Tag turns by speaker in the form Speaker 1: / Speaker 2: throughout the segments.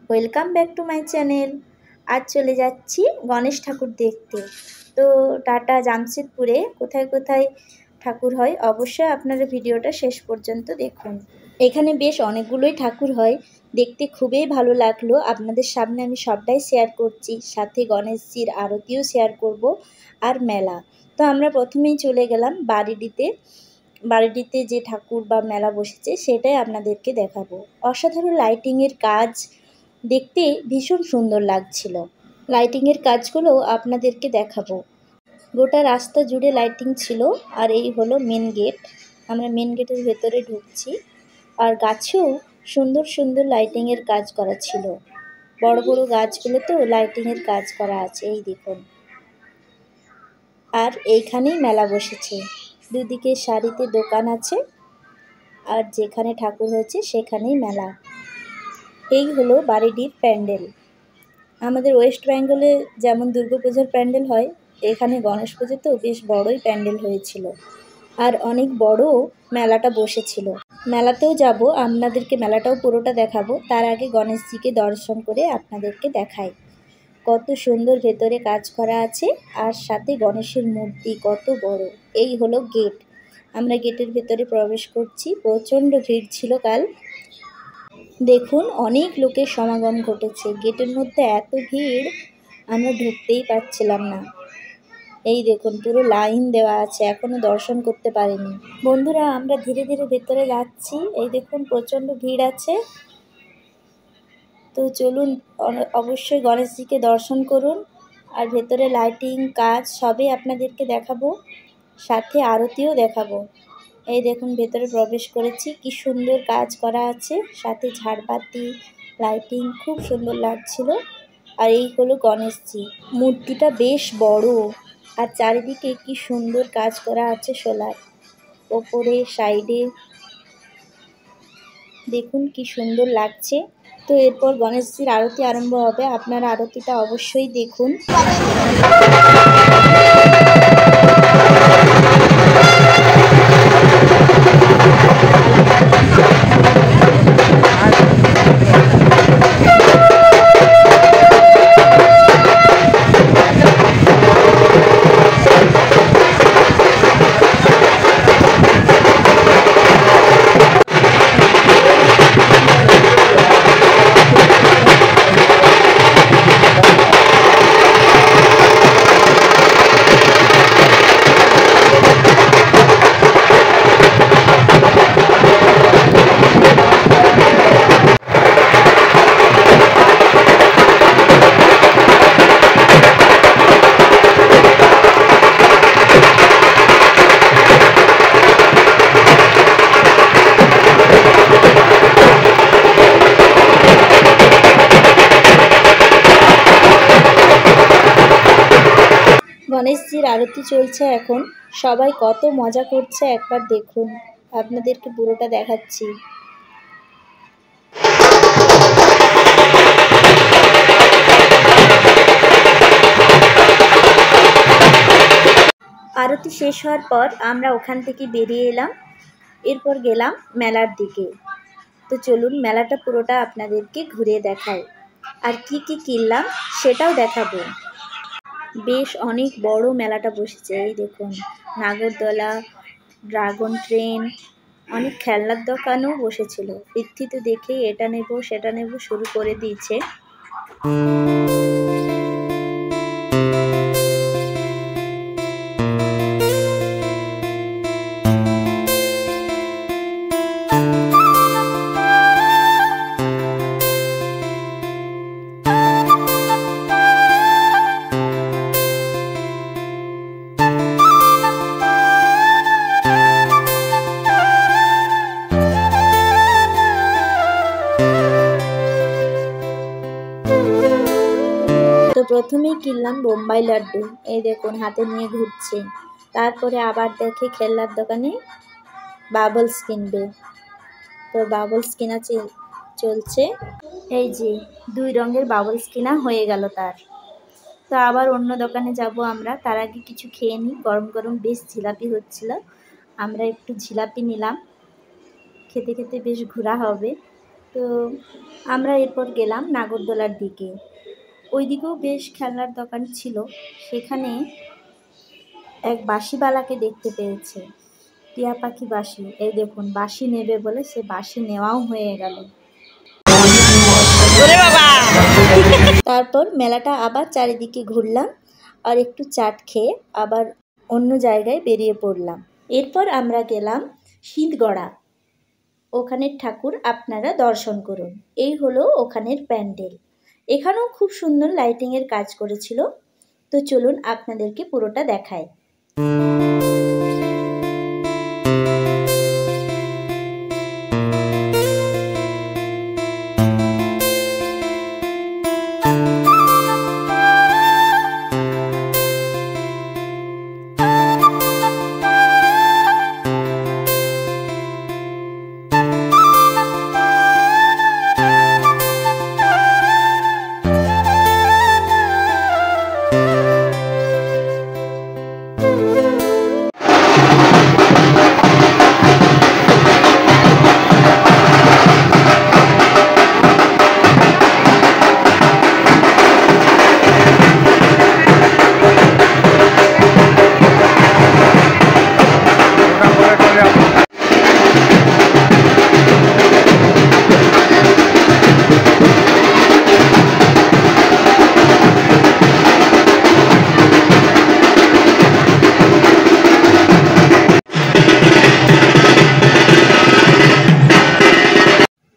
Speaker 1: Welcome back to my channel. আজ চলে যাচ্ছি গণেশ ঠাকুর দেখতে। তো টাটা জামশেদপুরে কোথায় কোথায় ঠাকুর হয় অবশ্যই আপনারা ভিডিওটা শেষ পর্যন্ত দেখুন। এখানে বেশ অনেকগুলোই ঠাকুর হয়, দেখতে খুবই ভালো লাগলো। আপনাদের সামনে আমি সবটাই শেয়ার করছি, সাথে গণেশজির আরতিও শেয়ার করব আর মেলা। তো আমরা প্রথমেই চলে গেলাম বাড়িটিতে যে ঠাকুর বা মেলা বসেছে সেটাই আপনাদেরকে দেখাবো। অসাধারণ লাইটিংয়ের কাজ, দেখতে ভীষণ সুন্দর লাগছিল। লাইটিংয়ের কাজগুলো আপনাদেরকে দেখাবো। গোটা রাস্তা জুড়ে লাইটিং ছিল। আর এই হলো মেন গেট, আমরা মেন গেটের ভেতরে ঢুকছি। আর গাছেও সুন্দর সুন্দর লাইটিংয়ের কাজ করা ছিল। বড় বড় গাছগুলোতেও লাইটিংয়ের কাজ করা আছে, এই দেখুন। আর এইখানেই মেলা বসেছে, দুদিকে সারিতে দোকান আছে, আর যেখানে ঠাকুর হয়েছে সেখানেই মেলা। এই হলো বাড়িটির প্যান্ডেল। আমাদের ওয়েস্ট বেঙ্গলে যেমন দুর্গাপুজোর প্যান্ডেল হয়, এখানে গণেশ পুজোতেও বেশ বড়ই প্যান্ডেল হয়েছিল। আর অনেক বড় মেলাটা বসেছিল। মেলাতেও যাব, আপনাদেরকে মেলাটাও পুরোটা দেখাবো। তার আগে গণেশজিকে দর্শন করে আপনাদেরকে দেখাই কত সুন্দর ভেতরে কাজ করা আছে, আর সাথে গণেশের মূর্তি কত বড়। এই হলো গেট, আমরা গেটের ভেতরে প্রবেশ করছি। প্রচণ্ড ভিড় ছিল কাল, দেখুন অনেক লোকের সমাগম ঘটেছে। গেটের মধ্যে এত ভিড় আমরা ঢুকতেই পারছিলাম না। এই দেখুন পুরো লাইন দেওয়া আছে, এখনো দর্শন করতে পারিনি। বন্ধুরা, আমরা ধীরে ধীরে ভেতরে যাচ্ছি। এই দেখুন প্রচণ্ড ভিড় আছে। তো চলুন, অবশ্যই গণেশজিকে দর্শন করুন। আর ভেতরে লাইটিং কাজ সবই আপনাদেরকে দেখাবো, সাথে আরতিও দেখাবো। এই দেখুন ভেতরে প্রবেশ করেছি, কি সুন্দর কাজ করা আছে, সাথে ঝাড়বাতি লাইটিং খুব সুন্দর লাগছিল। আর এই হলো গণেশজি, মূর্তিটা বেশ বড়, আর চারিদিকে কি সুন্দর কাজ করা আছে সোলার ওপরে সাইডে, দেখুন কি সুন্দর লাগছে। তো এরপর গণেশজির আরতি আরম্ভ হবে, আপনারা আরতিটা অবশ্যই দেখুন। গণেশজির আরতি চলছে এখন, সবাই কত মজা করছে একবার দেখুন, আপনাদেরকে পুরোটা দেখাচ্ছি। আরতি শেষ হওয়ার পর আমরা ওখান থেকে বেরিয়ে এলাম, এরপর গেলাম মেলার দিকে। তো চলুন মেলাটা পুরোটা আপনাদেরকে ঘুরিয়ে দেখাই, আর কি কি কিনলাম সেটাও দেখাবো। বেশ অনেক বড় মেলাটা বসেছে, এই দেখুন নাগরদোলা, ড্রাগন ট্রেন, অনেক খেলনার দোকানও বসেছিল। পৃথ্বী তো দেখেই এটা নেব সেটা নেব শুরু করে দিয়েছে। তো প্রথমেই কিনলাম বোম্বাই লাড্ডু, এই দেখুন হাতে নিয়ে ঘুরছে। তারপরে আবার দেখে খেলনার দোকানে বাবলস কিনবে, তো বাবলস কেনা চলছে। এই যে 2 রঙের বাবলস কেনা হয়ে গেল তার। তো আবার অন্য দোকানে যাব আমরা, তার আগে কিছু খেয়ে নিই। গরম গরম বেশ জিলাপি হচ্ছিল, আমরা একটু জিলাপি নিলাম, খেতে খেতে বেশ ঘোরা হবে। তো আমরা এরপর গেলাম নাগরদোলার দিকে। ওইদিকেও বেশ খেলনার দোকান ছিল। সেখানে এক বাঁশিওয়ালাকে দেখতে পেয়েছে, টিয়া পাখি বাঁশি। এই দেখুন, বাঁশি নেবে বলে সে বাঁশি নেওয়াও হয়ে গেল। তারপর মেলাটা আবার চারিদিকে ঘুরলাম আর একটু চাট খেয়ে আবার অন্য জায়গায় বেরিয়ে পড়লাম। এরপর আমরা গেলাম শীতগড়া। ওখানের ঠাকুর আপনারা দর্শন করুন। এই হলো ওখানের প্যান্ডেল। এখানেও খুব সুন্দর লাইটিংয়ের কাজ করেছিল। তো চলুন আপনাদেরকে পুরোটা দেখাই।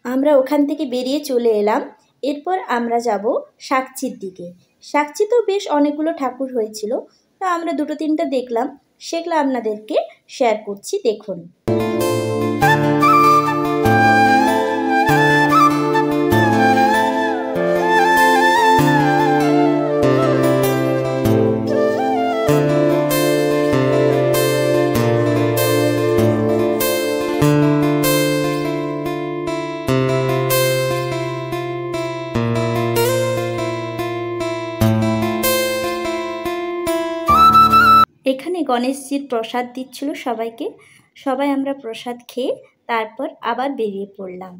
Speaker 1: আমরা ওখান থেকে বেরিয়ে চলে এলাম। এরপর আমরা যাব শাকচির দিকে। শাকচিতেও বেশ অনেকগুলো ঠাকুর হয়েছিল। তো আমরা দুটো তিনটা দেখলাম, সেগুলো আপনাদেরকে শেয়ার করছি, দেখুন। এখানে গণেশজির প্রসাদ দিচ্ছিল সবাইকে। সবাই আমরা প্রসাদ খেয়ে তারপর আবার বেরিয়ে পড়লাম।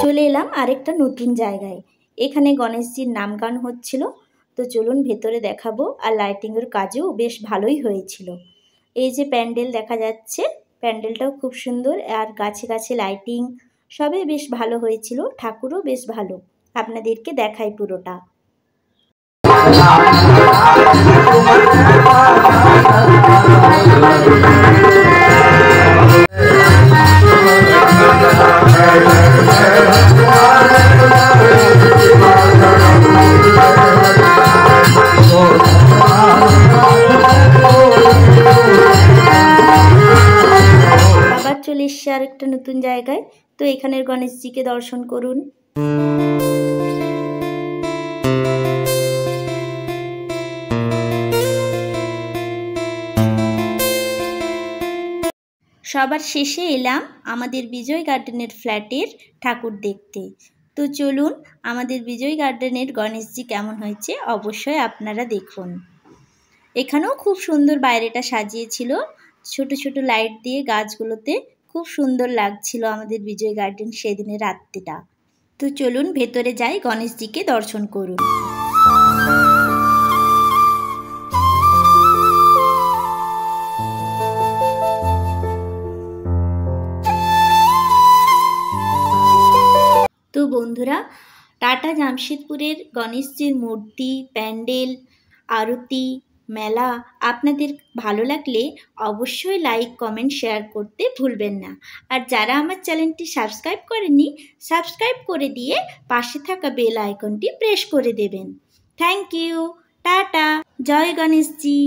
Speaker 1: চলে এলাম আরেকটা নতুন জায়গায়। এখানে গণেশজির নাম গান হচ্ছিল। তো চলুন ভেতরে দেখাবো। আর লাইটিংয়ের কাজও বেশ ভালোই হয়েছিল। এই যে প্যান্ডেল দেখা যাচ্ছে, প্যান্ডেলটাও খুব সুন্দর। আর গাছে গাছে লাইটিং সবই বেশ ভালো হয়েছিল। ঠাকুরও বেশ ভালো। আপনাদেরকে দেখাই পুরোটা। চলে এসছি আর একটা নতুন জায়গায়। তো এখানের গণেশজিকে দর্শন করুন। সবার শেষে এলাম আমাদের বিজয় গার্ডেনের ফ্ল্যাটের ঠাকুর দেখতে। তো চলুন আমাদের বিজয় গার্ডেনের গণেশজি কেমন হয়েছে অবশ্যই আপনারা দেখুন। এখানেও খুব সুন্দর বাইরেটা সাজিয়েছিল ছোট ছোট লাইট দিয়ে। গাছগুলোতে খুব সুন্দর লাগছিল আমাদের বিজয় গার্ডেন সেদিনের রাত্রিটা। তো চলুন ভেতরে যাই, গণেশজিকে দর্শন করুন। তো বন্ধুরা, টাটা জামশেদপুরের গণেশজির মূর্তি, প্যান্ডেল, আরতি, মেলা আপনাদের ভালো লাগলে অবশ্যই লাইক, কমেন্ট, শেয়ার করতে ভুলবেন না। আর যারা আমার চ্যানেলটি সাবস্ক্রাইব করেননি, সাবস্ক্রাইব করে দিয়ে পাশে থাকা বেল আইকনটি প্রেস করে দেবেন। Thank you. টাটা। জয় গণেশজি।